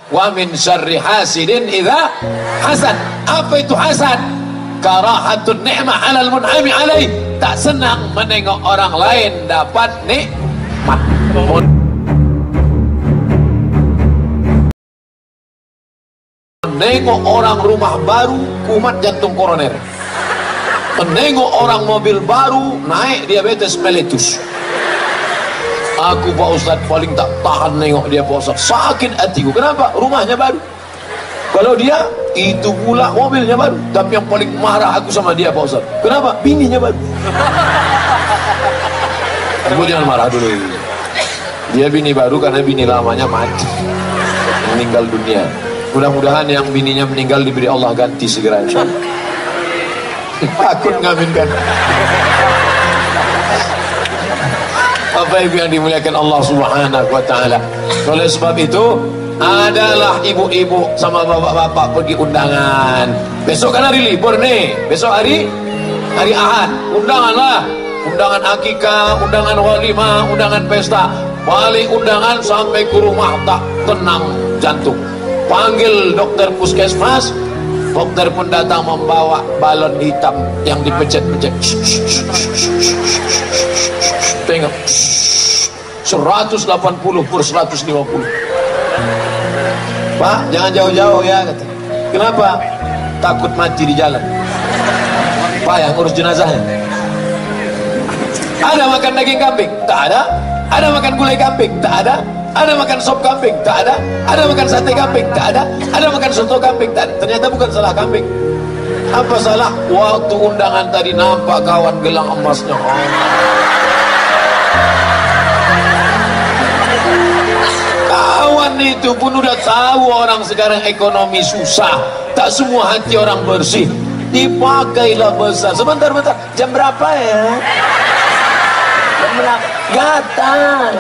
Wa min syarri hasidin idza hasad. Apa itu hasad? Karahatun ni'mah 'alal mun'ami alaih. Tak senang menengok orang lain dapat nikmat. Menengok orang rumah baru kumat jantung koroner. Menengok orang mobil baru naik diabetes mellitus. Aku Pak Ustadz paling tak tahan nengok dia Pak Ustadz. Sakit hatiku. Kenapa? Rumahnya baru. Kalau dia, itu pula mobilnya baru. Tapi yang paling marah aku sama dia Pak Ustadz. Kenapa? Bininya baru. Ibu jangan marah dulu. Dia bini baru karena bini lamanya mati, meninggal dunia. Mudah-mudahan yang bininya meninggal diberi Allah ganti segera insyaallah. Takut ngaminkan. Bapak Ibu yang dimuliakan Allah Subhanahu wa taala. Oleh sebab itu, adalah ibu-ibu sama bapak-bapak pergi undangan. Besok kan hari libur nih. Besok hari Ahad. Undanganlah. Undangan akikah, undangan walimah, undangan pesta. Balik undangan sampai ke rumah tak tenang jantung. Panggil dokter puskesmas. Dokter pun datang membawa balon hitam yang dipecet-pecet. Tengok 180 per 150. Pak, jangan jauh-jauh ya kata. Kenapa? Takut mati di jalan. Pak yang ngurus jenazahnya. Ada makan daging kambing? Tak ada. Ada makan gulai kambing? Tak ada. Ada makan sop kambing? Tak ada. Ada makan sate kambing? Tak ada. Ada makan soto kambing? Tak ada. Ternyata bukan salah kambing. Apa salah? Waktu undangan tadi nampak kawan gelang emasnya. Kawan itu pun udah tahu orang sekarang ekonomi susah. Tak semua hati orang bersih. Dipakailah besar. Sebentar-bentar. Jam berapa ya? Jam berapa? Gatal.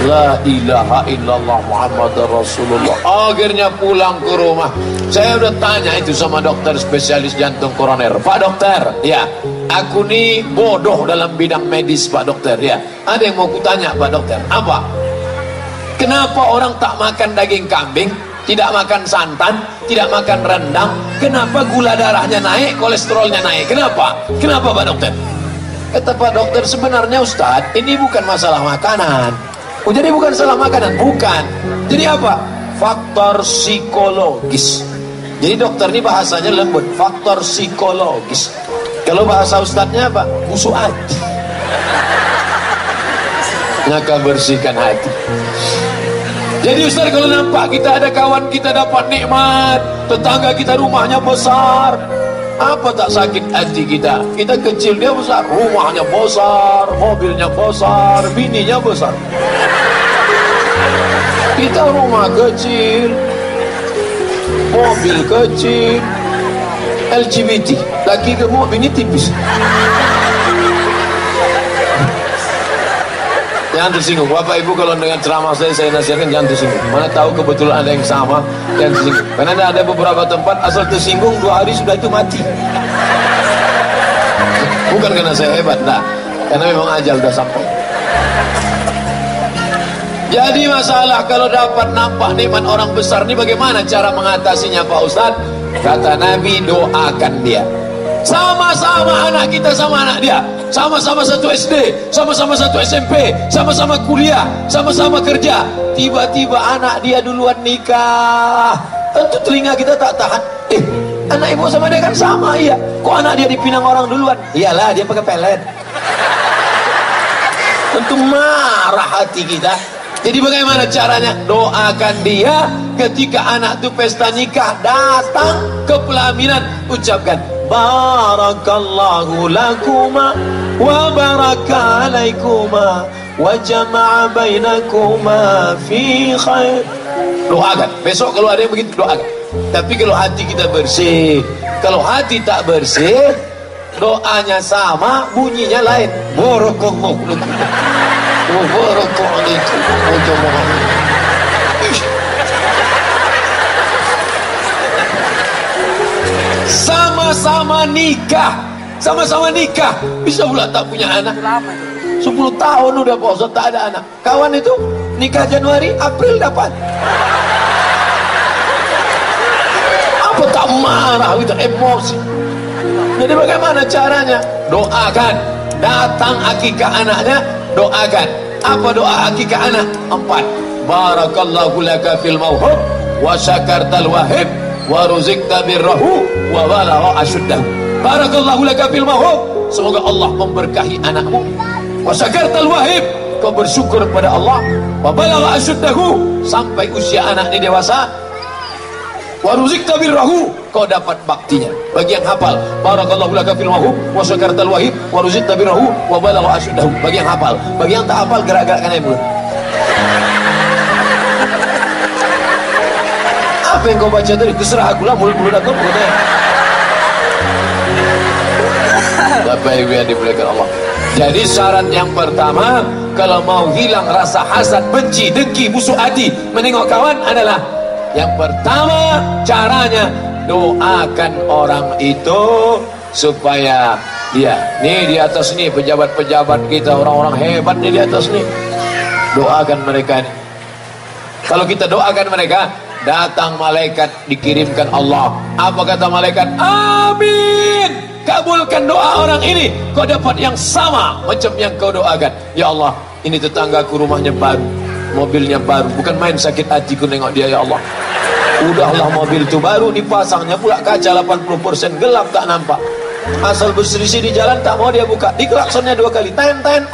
La ilaha illallah Muhammad Rasulullah. Akhirnya pulang ke rumah. Saya udah tanya itu sama dokter spesialis jantung koroner. Pak dokter, ya, aku nih bodoh dalam bidang medis Pak dokter, ya. Ada yang mau kutanya Pak dokter. Apa? Kenapa orang tak makan daging kambing, tidak makan santan, tidak makan rendang? Kenapa gula darahnya naik, kolesterolnya naik? Kenapa? Kenapa Pak dokter? Kata Pak dokter, sebenarnya Ustadz, ini bukan masalah makanan. Oh, jadi bukan salah makanan? Bukan. Jadi apa? Faktor psikologis. Jadi dokter ini bahasanya lembut. Faktor psikologis. Kalau bahasa Ustadznya apa? Busuk hati. Maka bersihkan hati. Jadi Ustaz, kalau nampak kita ada kawan kita dapat nikmat, tetangga kita rumahnya besar, apa tak sakit hati kita? Kita kecil, dia besar. Rumahnya besar, mobilnya besar, bininya besar. Kita rumah kecil, mobil kecil, LGBT, laki gemuk, bini tipis. Jangan tersinggung. Bapak Ibu kalau dengan ceramah saya nasihatkan jangan tersinggung. Mana tahu kebetulan ada yang sama, jangan tersinggung. Karena ada beberapa tempat asal tersinggung 2 hari sudah itu mati. Bukan karena saya hebat, nah, karena memang ajal sudah sampai. Jadi masalah kalau dapat nampak nikmat orang besar ini, bagaimana cara mengatasinya Pak Ustadz? Kata Nabi, doakan dia. Sama-sama anak kita sama anak dia, sama-sama satu SD, sama-sama satu SMP, sama-sama kuliah, sama-sama kerja. Tiba-tiba anak dia duluan nikah. Tentu telinga kita tak tahan. Anak ibu sama dia kan sama, iya. Kok anak dia dipinang orang duluan? Iyalah, dia pakai pelet. Tentu marah hati kita. Jadi bagaimana caranya? Doakan dia ketika anak itu pesta nikah, datang ke pelaminan, ucapkan Barakallahu lakuma wa baraka alaikuma wa jama'a bainakuma fi khair. Doakan. Besok kalau ada yang begitu, doakan. Tapi kalau hati kita bersih, kalau hati tak bersih, doanya sama, bunyinya lain. Barakallahu lakum wa baraka alaikum wa jama'a. Sama-sama nikah, bisa pula tak punya anak. 10 tahun udah Pak Ustaz tak ada anak. Kawan itu nikah Januari, April dapat. Apa tak marah itu, emosi. Jadi bagaimana caranya? Doakan. Datang akikah anaknya, doakan. Apa doa akikah anak? 4. Barakallahu laka fil mauhub wa syakartal wahib wa ruzikta birrahu wa balagha asyuddahu. Barakallahu laka fil mauhub, semoga Allah memberkahi anakmu. Wa syakartal wahib, kau bersyukur kepada Allah. Wa balagha asyuddahu, sampai usia anak ini dewasa. Wa ruzikta birrahu, kau dapat baktinya. Bagi yang hafal, barakallahu laka fil mauhub wa syakartal wahib wa ruzikta birrahu wa balagha asyuddahu. Bagi yang hafal, bagi yang tak hafal gerak-gerakkan aja mulut. Apa yang kau baca tadi? Terserah aku lah, mulut-mulut aku pokoknya. Bapak Ibu yang dimuliakan Allah. Jadi syarat yang pertama, kalau mau hilang rasa hasad, benci, dengki, busuk hati menengok kawan adalah, yang pertama caranya doakan orang itu supaya dia, nih di atas nih pejabat-pejabat kita, orang-orang hebat nih di atas nih, doakan mereka nih. Kalau kita doakan mereka, datang malaikat, dikirimkan Allah. Apa kata malaikat? Amin, kabulkan doa orang ini, kau dapat yang sama macam yang kau doakan. Ya Allah, ini tetanggaku rumahnya baru, mobilnya baru, bukan main sakit hatiku nengok dia. Ya Allah, udahlah mobil itu baru dipasangnya pula kaca 80% gelap tak nampak, asal berselisih di jalan tak mau dia buka, diklaksonnya 2 kali, ten.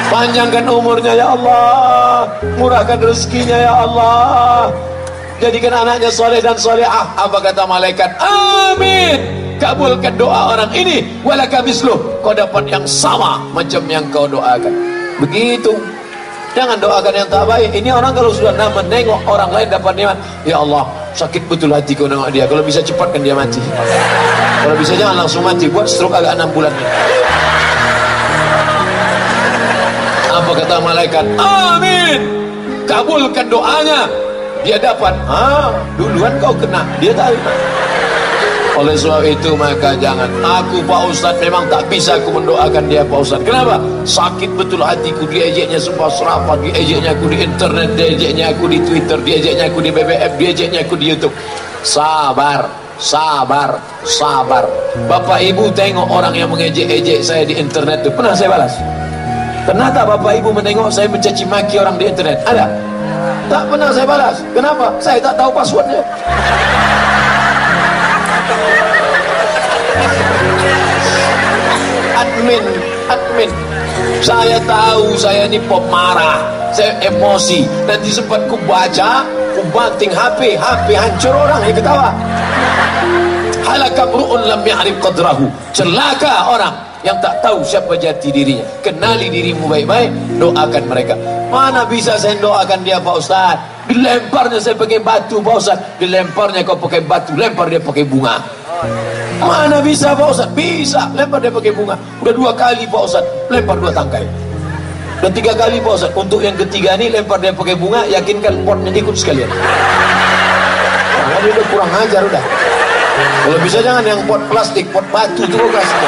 Panjangkan umurnya ya Allah, murahkan rezekinya ya Allah, jadikan anaknya soleh dan solehah. Apa kata malaikat? Amin, kabulkan doa orang ini, walaka misluh, kau dapat yang sama macam yang kau doakan. Begitu. Jangan doakan yang tak baik. Ini orang kalau sudah menengok orang lain dapat nikmat, ya Allah, sakit betul hatiku nengok dia, kalau bisa cepatkan dia mati, kalau bisa jangan langsung mati, buat stroke agak 6 bulan. Apa kata malaikat? Amin, kabulkan doanya, dia dapat. Duluan kau kena, dia tahu. Oleh sebab itu maka jangan, aku Pak Ustadz memang tak bisa aku mendoakan dia Pak Ustadz. Kenapa? Sakit betul hatiku, diejeknya sumpah serapah, diejeknya aku di internet, diejeknya aku di Twitter, diejeknya aku di BBM, diejeknya aku di YouTube. Sabar. Bapak Ibu tengok orang yang mengejek-ejek saya di internet itu, pernah saya balas? Pernah tak Bapak Ibu menengok saya mencaci maki orang di internet? Ada? Tak pernah saya balas. Kenapa? Saya tak tahu passwordnya. Admin, saya tahu saya ini pemarah, saya emosi, nanti sempat ku baca, ku banting HP hancur orang yang ketawa. Halaka bru'un lam ya'rif qadrahu, celaka orang yang tak tahu siapa jati dirinya. Kenali dirimu baik-baik, doakan mereka. Mana bisa saya doakan dia Pak Ustaz? Dilemparnya saya pakai batu Pak Ustaz, dilemparnya kau pakai batu, lempar dia pakai bunga. Mana bisa Pak Ustaz? Bisa, lempar dia pakai bunga. Udah 2 kali Pak Ustaz, lempar 2 tangkai. Udah 3 kali Pak Ustaz, untuk yang ketiga ini lempar dia pakai bunga, yakinkan potnya ikut sekalian. Nah, dia udah kurang ajar udah. Kalau bisa jangan yang pot plastik, pot batu itu kau kasih.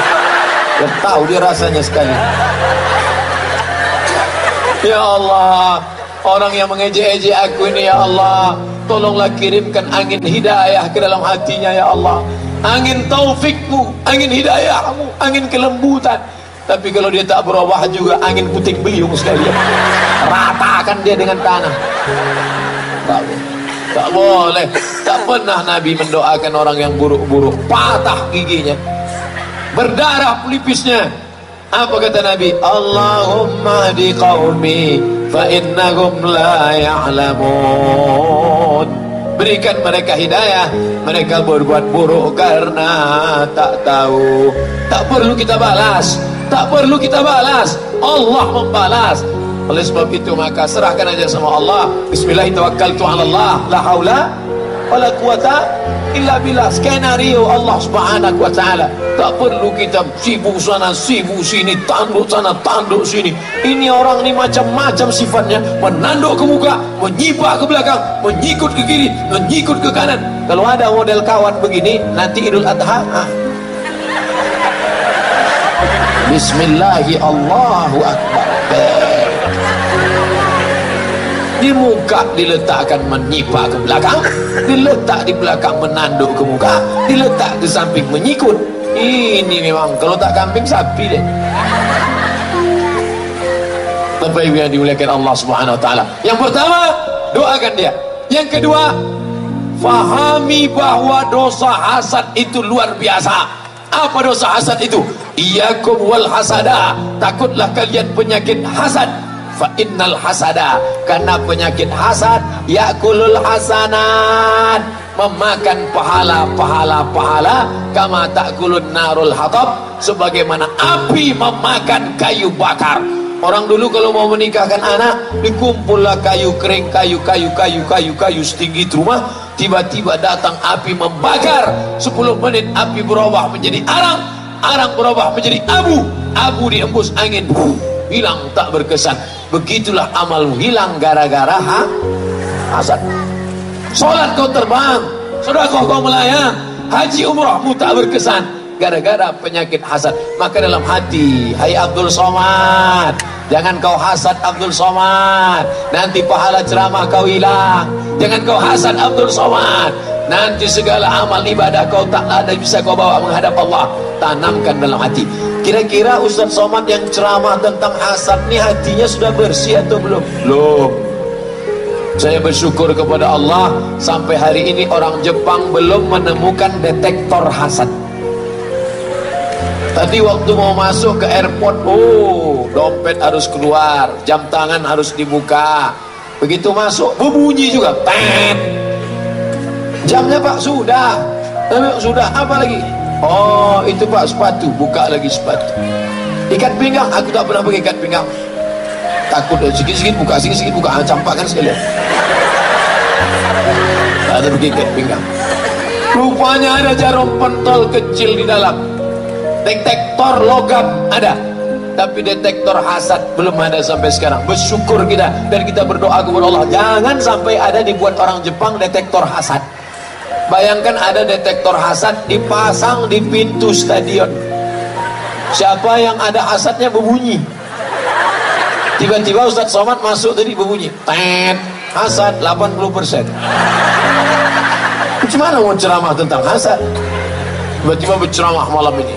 Biar tahu dia rasanya sekali. Ya Allah, orang yang mengejek-ejek aku ini ya Allah, tolonglah kirimkan angin hidayah ke dalam hatinya ya Allah, angin taufikmu, angin hidayahmu, angin kelembutan. Tapi kalau dia tak berubah juga, angin puting beliung sekalian, ratakan dia dengan tanah. Tak boleh. Tak pernah Nabi mendoakan orang yang buruk-buruk, patah giginya, berdarah pelipisnya. Apa kata Nabi? Allahumma hdi qaumi fa innahum la ya'lamun. Berikan mereka hidayah, mereka berbuat buruk karena tak tahu. Tak perlu kita balas, Allah membalas. Oleh sebab itu maka serahkan aja sama Allah. Bismillahirrahmanirrahim, tawakkaltu 'ala Allah, la haula wala quwata illa billah. Skenario Allah Subhanahu wa taala. Tak perlu kita sibuk sana sibuk sini, tanduk sana tanduk sini. Ini orang ini macam-macam sifatnya, menanduk ke muka, menyibak ke belakang, menyikut ke kiri, menyikut ke kanan. Kalau ada model kawan begini, nanti Idul Adha Bismillahi Allahu Akbar. Di muka diletakkan menyipak ke belakang, diletak di belakang menanduk ke muka, diletak di samping menyikut. Ini memang kalau tak kambing sapi deh. Bapak Ibu yang dimuliakan Allah Subhanahu wa taala. Yang pertama, doakan dia. Yang kedua, fahami bahwa dosa hasad itu luar biasa. Apa dosa hasad itu? Iyyakum wal hasada. Takutlah kalian penyakit hasad. Fa innal hasada, karena penyakit hasad yakulul hasanat, memakan pahala kama takulun narul hatab, sebagaimana api memakan kayu bakar. Orang dulu kalau mau menikahkan anak, dikumpullah kayu kering, kayu setinggi rumah. Tiba-tiba datang api membakar. 10 menit api berubah menjadi arang, arang berubah menjadi abu, abu diembus angin, hilang tak berkesan. Begitulah amalmu hilang gara-gara hasad. Solat kau terbang, sedekah kau melayang, haji umrahmu tak berkesan gara-gara penyakit hasad. Maka dalam hati, hai Abdul Somad, jangan kau hasad Abdul Somad, nanti pahala ceramah kau hilang. Jangan kau hasad Abdul Somad, nanti segala amal ibadah kau tak ada bisa kau bawa menghadap Allah. Tanamkan dalam hati. Kira-kira Ustaz Somad yang ceramah tentang hasad nih hatinya sudah bersih atau belum? Belum. Saya bersyukur kepada Allah sampai hari ini orang Jepang belum menemukan detektor hasad. Tadi waktu mau masuk ke airport, dompet harus keluar, jam tangan harus dibuka. Begitu masuk, berbunyi juga, tet. Jamnya Pak sudah, sudah apa lagi? Oh itu Pak sepatu, buka lagi sepatu. Ikat pinggang, aku tak pernah pakai ikat pinggang. Takut sikit-sikit buka, sikit-sikit buka, campakkan sekalian. Tak ada pakai ikat pinggang. Rupanya ada jarum pentol kecil di dalam. Detektor logam ada, tapi detektor hasad belum ada sampai sekarang. Bersyukur kita dan kita berdoa kepada Allah jangan sampai ada dibuat orang Jepang detektor hasad. Bayangkan ada detektor hasad dipasang di pintu stadion. Siapa yang ada hasadnya berbunyi. Tiba-tiba Ustaz Somad masuk tadi berbunyi, tet, hasad 80%. Gimana mau ceramah tentang hasad? Tiba-tiba berceramah malam ini,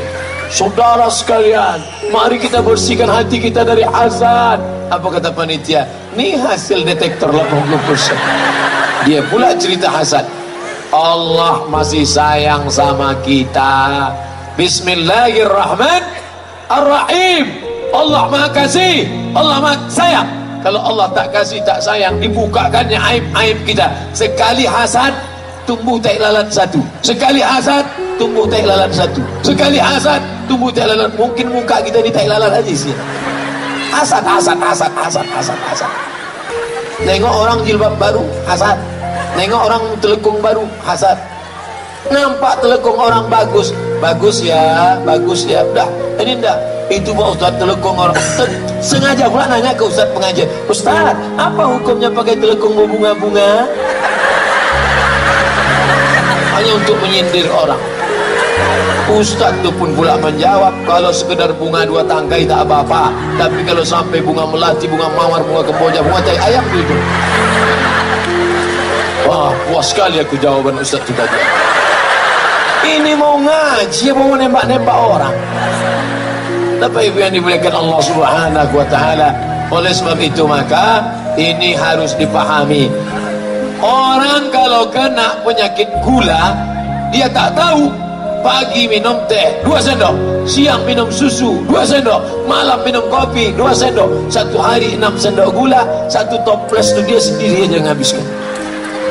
saudara sekalian, mari kita bersihkan hati kita dari hasad. Apa kata panitia? Nih hasil detektor 80%. Dia pula cerita hasad. Allah masih sayang sama kita. Bismillahirrahmanirrahim. Allah maha kasih, Allah maha sayang. Kalau Allah tak kasih tak sayang, dibukakannya aib-aib kita. Sekali hasad tumbuh tai lalat satu, sekali hasad tumbuh tai lalat satu, sekali hasad tumbuh tai lalat. Mungkin muka kita di tai lalat aja sih. Hasad. Nengok orang jilbab baru, hasad. Nengok orang telekung baru, hasad. Nampak telekung orang bagus ya, udah. Ini enggak, itu Pak Ustaz telekung orang. Sengaja pula nanya ke Ustaz pengajian, Ustaz, apa hukumnya pakai telekung berbunga-bunga? Hanya untuk menyindir orang. Ustaz itu pun pula menjawab, kalau sekedar bunga 2 tangkai tak apa-apa, tapi kalau sampai bunga melati, bunga mawar, bunga kemboja, bunga tai ayam itu. Wah, puas sekali aku jawaban Ustaz itu tadi. Ini mau ngaji, mau nembak-nembak orang. Bapak Ibu yang dimuliakan Allah Subhanahu wa taala. Oleh sebab itu maka ini harus dipahami. Orang kalau kena penyakit gula, dia tak tahu. Pagi minum teh 2 sendok, siang minum susu 2 sendok, malam minum kopi 2 sendok. Satu hari 6 sendok gula, 1 toples itu dia sendiri aja menghabiskan.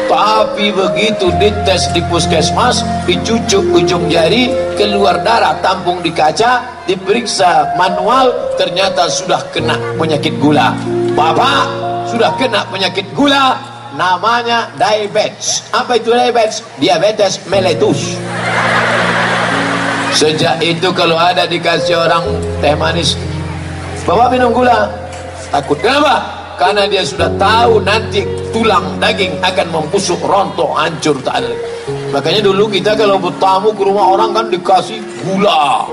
Tapi begitu dites di puskesmas, dicucuk ujung jari, keluar darah, tampung di kaca, diperiksa manual, ternyata sudah kena penyakit gula. Bapak sudah kena penyakit gula, namanya diabetes. Apa itu diabetes? Diabetes mellitus. Sejak itu kalau ada dikasih orang teh manis, bawa minum gula, takut. Kenapa? Karena dia sudah tahu nanti tulang daging akan membusuk, rontok, hancur, tak ada. Makanya dulu kita kalau bertamu ke rumah orang kan dikasih gula.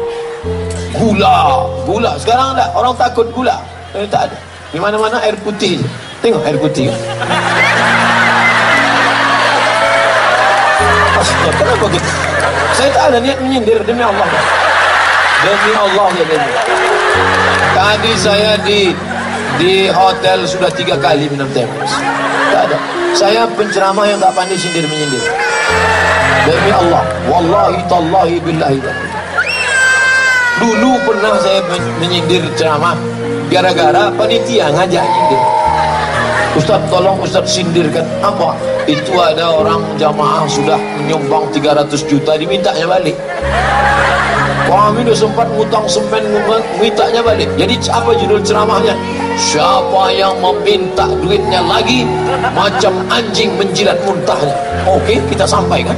Gula. Sekarang ada orang takut gula. Tak ada. Di mana-mana air putih. Tengok air putih. Astaga, kenapa gitu? Saya tak ada niat menyindir, demi Allah. Demi Allah ya demi. Tadi saya di hotel sudah 3 kali minum teh manis. Tak ada. Saya penceramah yang tak pandai sindir menyindir. Demi Allah, wallahi tallahi billahi. Dulu pernah saya menyindir ceramah gara-gara panitia ngajak nyindir. Ustaz, tolong Ustaz sindirkan. Apa? Itu ada orang jamaah sudah menyumbang 300 juta dimintanya balik. Kami udah sempat ngutang semen, mintanya balik. Jadi apa judul ceramahnya? Siapa yang meminta duitnya lagi, macam anjing menjilat muntahnya. Oke, kita sampaikan.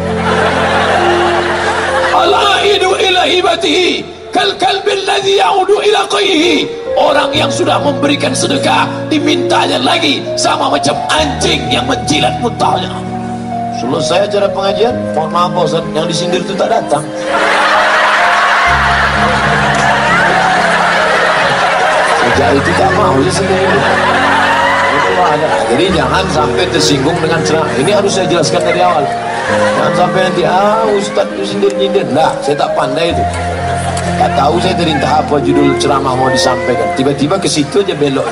Al-aidu ila hibatihi kal kalbil ladzi ya'udu ila qayhi. Orang yang sudah memberikan sedekah dimintanya lagi sama macam anjing yang menjilat muntahnya. Selesai acara pengajian, mohon maaf Ustaz, yang disindir itu tak datang. Sejak itu tak mau dia sendiri. Jadi jangan sampai tersinggung dengan ceramah. Ini harus saya jelaskan dari awal. Jangan sampai nanti Ustaz itu sindir-nyindir. Nah, saya tak pandai itu. Tak tahu saya tadi entah apa judul ceramah mau disampaikan. Tiba-tiba ke situ aja belok.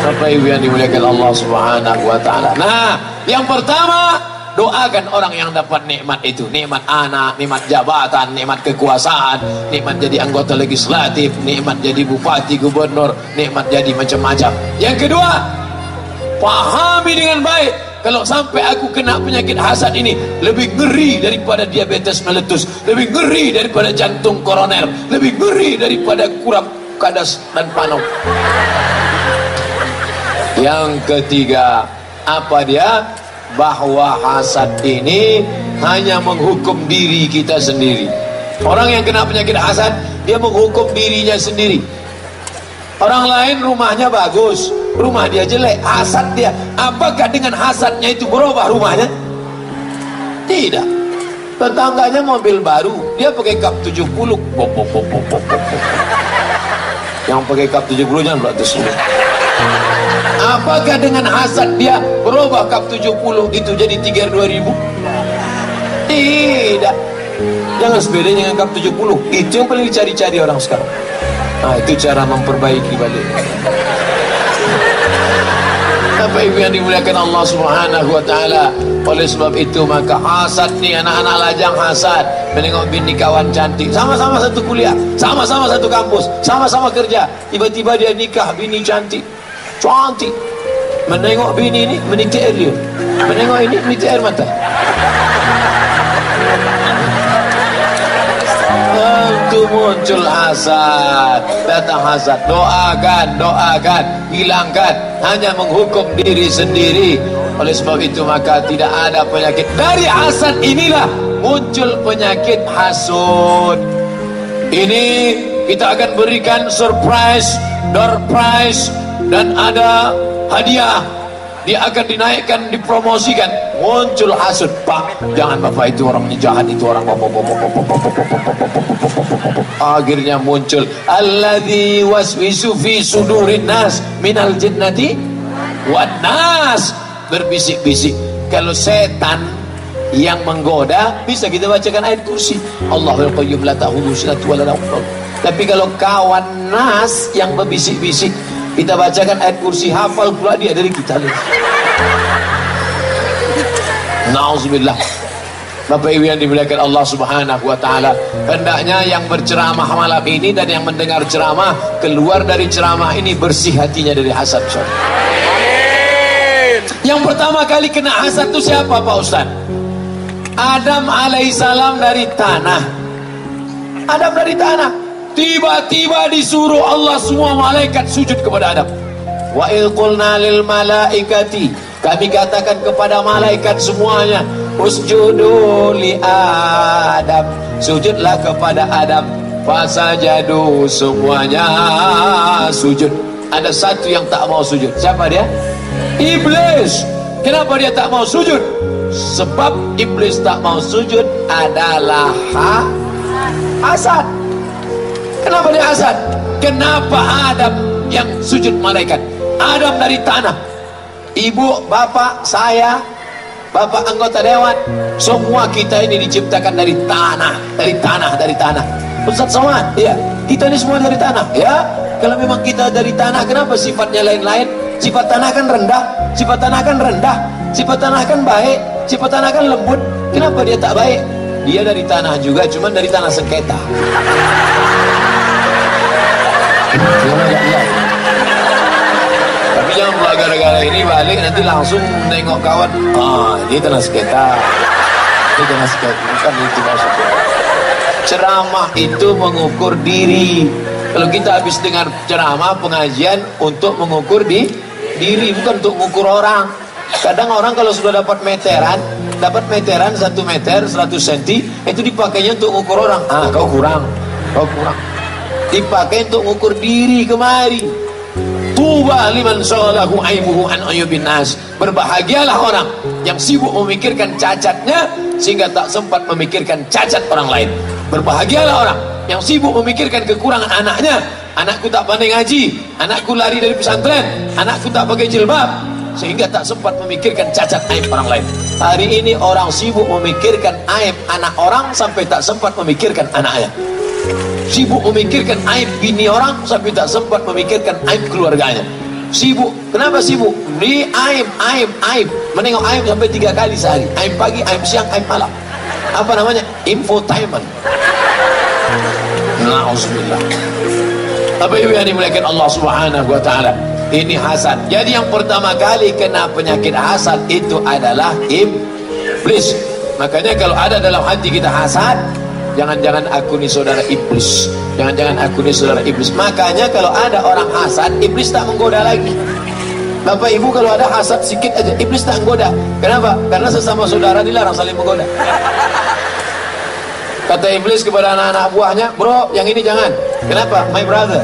Bapak Ibu yang dimuliakan Allah Subhanahu wa taala. Nah, yang pertama, doakan orang yang dapat nikmat itu, nikmat anak, nikmat jabatan, nikmat kekuasaan, nikmat jadi anggota legislatif, nikmat jadi bupati, gubernur, nikmat jadi macam-macam. Yang kedua, pahami dengan baik. Kalau sampai aku kena penyakit hasad ini, lebih ngeri daripada diabetes meletus, lebih ngeri daripada jantung koroner, lebih ngeri daripada kurap kadas dan panom. Yang ketiga, apa dia? Bahwa hasad ini hanya menghukum diri kita sendiri. Orang yang kena penyakit hasad, dia menghukum dirinya sendiri. Orang lain rumahnya bagus, rumah dia jelek, hasad dia. Apakah dengan hasadnya itu berubah rumahnya? Tidak. Tetangganya mobil baru, dia pakai kap 70. Yang pakai kap 70 jangan berarti semua. Apakah dengan hasad dia berubah kap 70 itu jadi Tiger 2000? Tidak. Jangan sepeda dengan kap 70. Itu yang paling dicari-cari orang sekarang. Nah, itu cara memperbaiki balik. Bapak Ibu yang dimuliakan Allah Subhanahu wa taala. Oleh sebab itu maka hasad nih, anak-anak lajang hasad menengok bini kawan cantik, sama-sama satu kuliah, sama-sama satu kampus, sama-sama kerja, tiba-tiba dia nikah bini cantik. Menengok bini ini menitik air liur, menengok ini menitik air mata. Tentu muncul hasad, datang hasad. Doakan, hilangkan, hanya menghukum diri sendiri. Oleh sebab itu maka tidak ada penyakit. Dari hasad inilah muncul penyakit hasud. Ini kita akan berikan surprise, door prize, dan ada hadiah. Dia akan dinaikkan, dipromosikan. Muncul hasud, Pak, jangan Bapak itu orangnya jahat, itu orang akhirnya muncul alladzi waswisu fi sudurin nas minal jinnati wan nas, berbisik-bisik. Kalau setan yang menggoda, bisa kita bacakan ayat kursi, Allahul qayyum la ta'khudhuhu sinatun wa la nawm. Tapi kalau kawan nas yang berbisik-bisik, kita bacakan ayat kursi, hafal pula dia dari kita. Nauzubillah. Bapak Ibu yang dimuliakan Allah Subhanahu wa taala, hendaknya yang berceramah malam ini dan yang mendengar ceramah keluar dari ceramah ini bersih hatinya dari hasad. Amin. Yang pertama kali kena hasad itu siapa Pak Ustaz? Adam alaihissalam dari tanah. Adam dari tanah. Tiba-tiba disuruh Allah semua malaikat sujud kepada Adam. Wa idh qulna lil malaikati, kami katakan kepada malaikat semuanya, usjudu li Adam, sujudlah kepada Adam. Fasajadu, semuanya sujud. Ada satu yang tak mau sujud. Siapa dia? Iblis. Kenapa dia tak mau sujud? Sebab iblis tak mau sujud adalah Hasad. Kenapa dia hasad? Kenapa Adam yang sujud malaikat? Adam dari tanah, ibu, bapak, saya, bapak anggota dewan, semua kita ini diciptakan dari tanah, dari tanah, dari tanah. Ustaz Somad, ya, kita ini semua dari tanah, ya. Kalau memang kita dari tanah, kenapa sifatnya lain-lain? Sifat tanah kan rendah, sifat tanah kan rendah, sifat tanah kan baik, sifat tanah kan lembut. Kenapa dia tak baik? Dia dari tanah juga, cuman dari tanah sengketa. Tapi jangan pula gara-gara ini balik nanti langsung nengok kawan. Ini tanah sengketa, ini tanah sengketa, bukan itu maksudnya. Ceramah itu mengukur diri. Kalau kita habis dengar ceramah pengajian untuk mengukur diri, bukan untuk mengukur orang. Kadang orang kalau sudah dapat meteran 1 meter 100 cm, itu dipakainya untuk mengukur orang. Kau kurang, kau kurang. Dipakai untuk mengukur diri kemari. Tuba liman shalahu aibuhu an ayubin nas. Berbahagialah orang yang sibuk memikirkan cacatnya sehingga tak sempat memikirkan cacat orang lain. Berbahagialah orang yang sibuk memikirkan kekurangan anaknya. Anakku tak pandai ngaji, anakku lari dari pesantren, anakku tak pakai jilbab, sehingga tak sempat memikirkan cacat aib orang lain. Hari ini orang sibuk memikirkan aib anak orang sampai tak sempat memikirkan anaknya. Sibuk memikirkan aib bini orang sampai tak sempat memikirkan aib keluarganya. Sibuk, kenapa sibuk? Di aib. Menengok aib sampai 3 kali sehari. Aib pagi, aib siang, aib malam. Apa namanya? Infotainment. Na'udzubillah. Apa ibu yang dimuliakan Allah Subhanahu wa ta'ala? Ini hasad. Jadi yang pertama kali kena penyakit hasad itu adalah iblis. Makanya kalau ada dalam hati kita hasad, jangan-jangan aku ni saudara iblis, jangan-jangan aku ni saudara iblis. Makanya kalau ada orang hasad, iblis tak menggoda lagi. Bapak ibu kalau ada hasad sikit aja, iblis tak menggoda. Kenapa? Karena sesama saudara dilarang saling menggoda. Kata iblis kepada anak-anak buahnya, bro, yang ini jangan. Kenapa? My brother.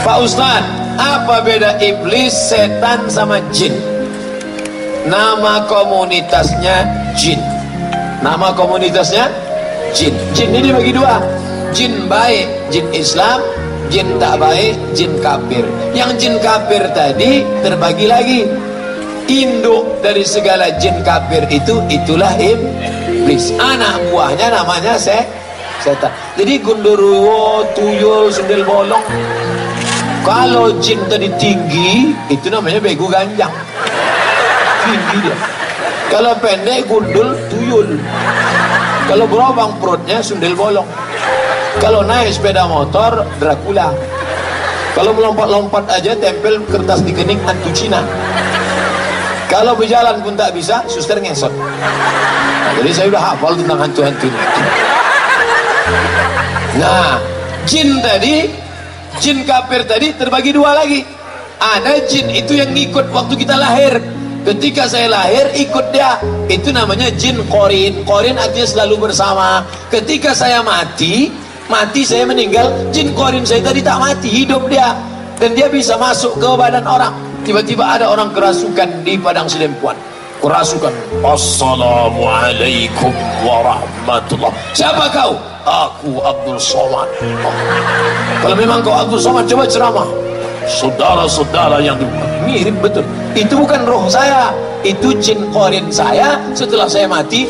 Pak Ustaz, apa beda iblis, setan sama jin? Nama komunitasnya jin. Nama komunitasnya jin. Jin ini bagi 2. Jin baik, jin Islam. Jin tak baik, jin kafir. Yang jin kafir tadi terbagi lagi. Induk dari segala jin kafir itulah iblis. Anak buahnya namanya setan. Jadi gundurwo, tuyul, sundel bolong. Kalau jin tadi tinggi, itu namanya begu ganjang. Tinggi dia. Kalau pendek, gundul, tuyul. Kalau berobang perutnya, sundel bolong. Kalau naik sepeda motor, Dracula. Kalau melompat-lompat aja, tempel kertas di kening, hantu Cina. Kalau berjalan pun tak bisa, suster ngesot. Nah, jadi saya udah hafal tentang hantu-hantu ini. Nah, jin tadi, jin kafir tadi terbagi 2 lagi. Ada jin itu yang ngikut waktu kita lahir. Ketika saya lahir ikut dia, itu namanya jin korin. Korin artinya selalu bersama. Ketika saya mati saya meninggal, jin korin saya tadi tak mati, hidup dia. Dan dia bisa masuk ke badan orang. Tiba-tiba ada orang kerasukan di padang Sedempuan. Kerasukan, Assalamualaikum warahmatullah. Siapa kau? Aku Abdul Somad. Kalau memang kau Abdul Somad, coba ceramah. Saudara-saudara yang mirip betul. Itu bukan roh saya, itu jin korin saya setelah saya mati.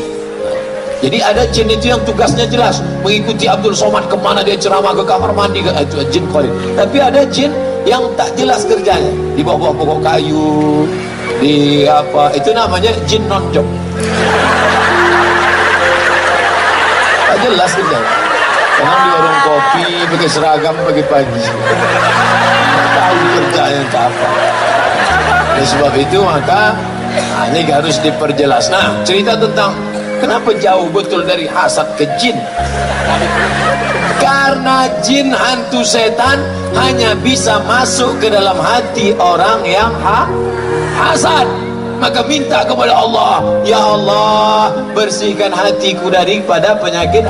Jadi ada jin itu yang tugasnya jelas, mengikuti Abdul Somad kemana dia ceramah, ke kamar mandi, itu jin korin. Tapi ada jin yang tak jelas kerjanya, di bawah pokok kayu, di apa, itu namanya jin nonjok. Tak jelas kerjanya. Karena di warung kopi pakai seragam pagi-pagi, tahu kerjanya apa. Oleh sebab itu maka ini harus diperjelas. Nah, cerita tentang kenapa jauh betul dari hasad ke jin. Karena jin hantu setan hanya bisa masuk ke dalam hati orang yang hasad. Maka minta kepada Allah, ya Allah, bersihkan hatiku daripada penyakit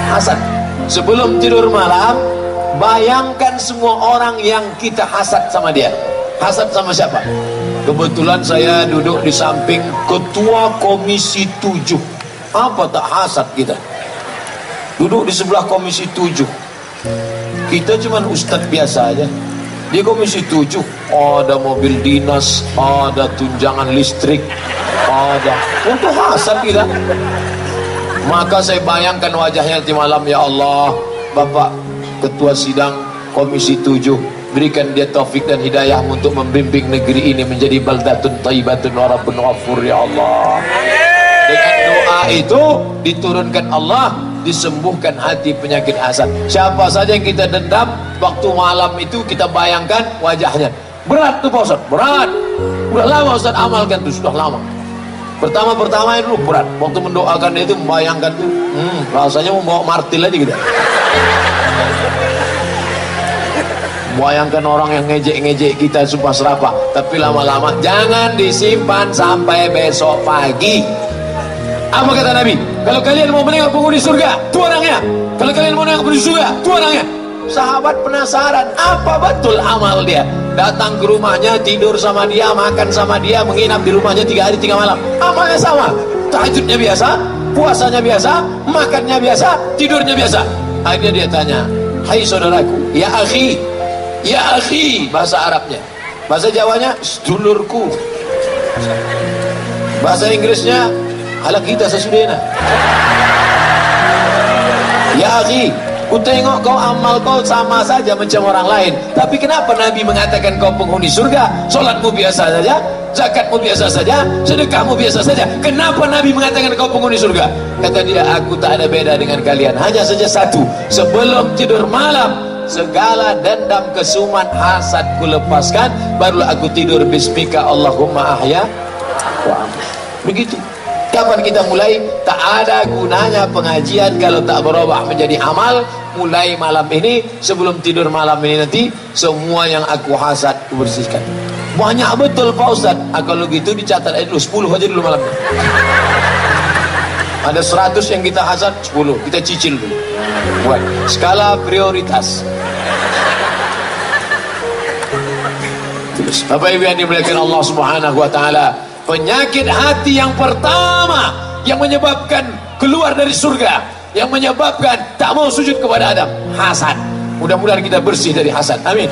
hasad. Sebelum tidur malam, bayangkan semua orang yang kita hasad sama dia. Hasad sama siapa? Kebetulan saya duduk di samping Ketua Komisi 7 Apa tak hasad kita? Duduk di sebelah komisi 7. Kita cuman ustadz biasa aja. Di komisi 7 ada mobil dinas, ada tunjangan listrik, ada. Untuk hasad kita. Maka saya bayangkan wajahnya nanti malam, ya Allah, Bapak Ketua Sidang Komisi 7, berikan dia taufik dan hidayah untuk membimbing negeri ini menjadi baldatun thayyibatun wa rabbun ghafur, ya Allah. Dengan doa itu diturunkan Allah, disembuhkan hati penyakit hasad. Siapa saja yang kita dendam, waktu malam itu kita bayangkan wajahnya. Berat tuh Pak Ustaz, berat. Udah lama Ustaz amalkan tuh, sudah lama. Pertama itu berat. Waktu mendoakan dia itu membayangkan tuh, rasanya mau bawa martil aja gitu. Bayangkan orang yang ngejek-ngejek kita sumpah serapah. Tapi lama-lama jangan disimpan sampai besok pagi. Apa kata Nabi? Kalau kalian mau menengok penghuni surga, itu orangnya. Kalau kalian mau menengok penghuni surga, itu orangnya. Sahabat penasaran, apa betul amal dia? Datang ke rumahnya, tidur sama dia, makan sama dia, menginap di rumahnya 3 hari 3 malam. Amalnya sama. Tahajudnya biasa, puasanya biasa, makannya biasa, tidurnya biasa. Akhirnya dia tanya, hai saudaraku, ya akhi, bahasa Arabnya. Bahasa Jawanya, sedulurku. Bahasa Inggrisnya, halak kita sesudahnya. Ya akhi, ku tengok kau amal kau sama saja macam orang lain, tapi kenapa Nabi mengatakan kau penghuni surga? Solatmu biasa saja, zakatmu biasa saja, sedekahmu biasa saja. Kenapa Nabi mengatakan kau penghuni surga? Kata dia, aku tak ada beda dengan kalian, hanya saja satu, sebelum tidur malam segala dendam, kesuman, hasad ku lepaskan, barulah aku tidur bismika Allahumma ahya wa amih. Begitu. Kapan kita mulai? Tak ada gunanya pengajian kalau tak berubah menjadi amal. Mulai malam ini, sebelum tidur malam ini nanti, semua yang aku hasad aku bersihkan. Banyak betul Pak Ustaz. Kalau gitu dicatat aja dulu, 10 aja dulu malam ini. Ada 100 yang kita hasad, 10 kita cicil dulu. Buat skala prioritas. Terus Bapak Ibu yang dimuliakan Allah Subhanahu wa taala, penyakit hati yang pertama yang menyebabkan keluar dari surga, yang menyebabkan tak mau sujud kepada Adam, hasad. Mudah-mudahan kita bersih dari hasad. Amin.